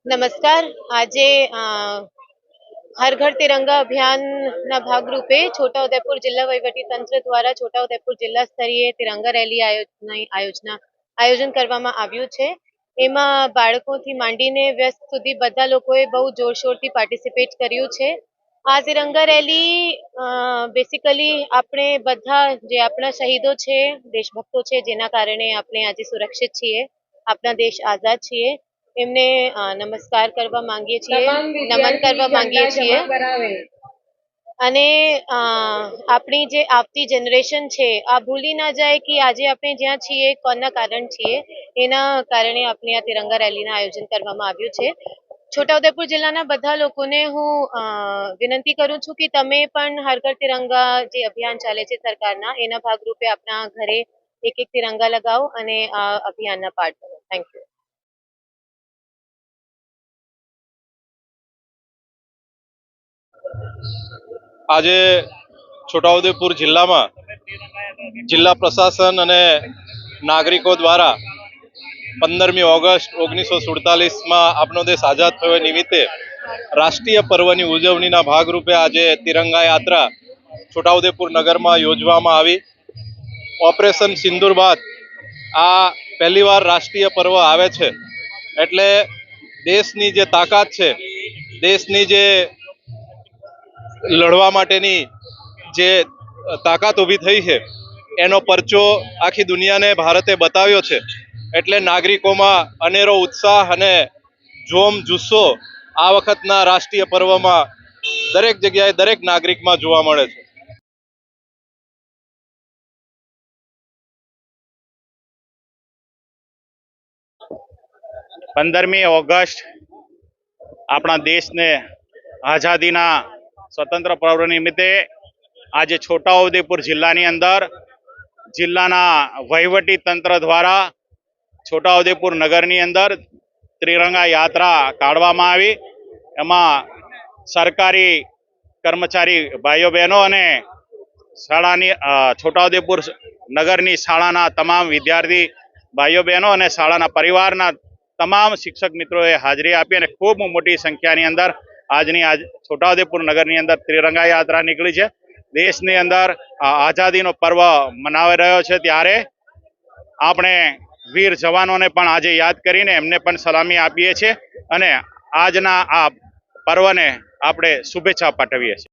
નમસ્કાર. આજે હર ઘર તિરંગા અભિયાનના ભાગરૂપે છોટાઉદેપુર જિલ્લા વહીવટી તંત્ર દ્વારા છોટાઉદેપુર જિલ્લા સ્તરીય તિરંગા રેલી આયોજન કરવામાં આવ્યું છે. એમાં બાળકોથી માંડીને વયસ્ક સુધી બધા લોકોએ બહુ જોરશોરથી પાર્ટિસિપેટ કર્યું છે. આ તિરંગા રેલી બેસિકલી આપણે બધા જે આપણા શહીદો છે, દેશભક્તો છે, જેના કારણે આપણે આજે સુરક્ષિત છીએ, આપણા દેશ આઝાદ છીએ, એમને નમસ્કાર કરવા માંગીએ છીએ, નમન કરવા માંગીએ છીએ. અને આપણી જે આવતી જનરેશન છે આ ભૂલી ના જાય કે આજે આપણે જ્યાં છીએ કોના કારણ છીએ. એના કારણે આપણે આ તિરંગા રેલીનું આયોજન કરવામાં આવ્યું છે. છોટાઉદેપુર જિલ્લાના બધા લોકોને હું વિનંતી કરું છું કે તમે પણ હર ઘર તિરંગા જે અભિયાન ચાલે છે સરકારના, એના ભાગરૂપે આપણા ઘરે એક એક તિરંગા લગાવો અને આ અભિયાનના પાર્ટ બનો. Thank you. આજે છોટાઉદેપુર જિલ્લામાં જિલ્લા પ્રશાસન અને નાગરિકો દ્વારા 15મી ઓગસ્ટ 1947માં આપણો દેશ આઝાદ થયો નિમિત્તે રાષ્ટ્રીય પર્વની ઉજવણીના ભાગરૂપે આજે તિરંગા યાત્રા છોટાઉદેપુર નગરમાં યોજવામાં આવી. ઓપરેશન સિંદૂર બાદ આ પહેલીવાર રાષ્ટ્રીય પર્વ આવે છે, એટલે દેશની જે તાકાત છે, દેશની જે લડવા માટેની જે તાકાત ઊભી થઈ છે એનો પરચો આખી દુનિયાને ભારતે બતાવ્યો છે. એટલે નાગરિકોમાં અનેરો ઉત્સાહ અને જોમ જુસ્સો આ વખતના રાષ્ટ્રીય પર્વમાં દરેક જગ્યાએ દરેક નાગરિકમાં જોવા મળે છે. પંદરમી ઓગસ્ટ આપણા દેશને આઝાદીના સ્વતંત્ર પર્વ નિમિત્તે આજે છોટાઉદેપુર જિલ્લાની અંદર જિલ્લાના વહીવટી તંત્ર દ્વારા છોટાઉદેપુર નગરની અંદર ત્રિરંગા યાત્રા કાઢવામાં આવી. એમાં સરકારી કર્મચારી ભાઈઓ બહેનો અને શાળાની છોટાઉદેપુર નગરની શાળાના તમામ વિદ્યાર્થી ભાઈઓ બહેનો અને શાળાના પરિવારના તમામ શિક્ષક મિત્રોએ હાજરી આપી અને ખૂબ મોટી સંખ્યાની અંદર છોટાઉદેપુર નગરની અંદર ત્રિરંગા યાત્રા નીકળી છે. દેશની અંદર આઝાદીનો પર્વ મનાવી રહ્યો છે, ત્યારે આપણે વીર જવાનોને પણ આજે યાદ કરીને એમને પણ સલામી આપીએ છીએ અને આજના આ પર્વને આપણે શુભેચ્છા પાઠવીએ છીએ.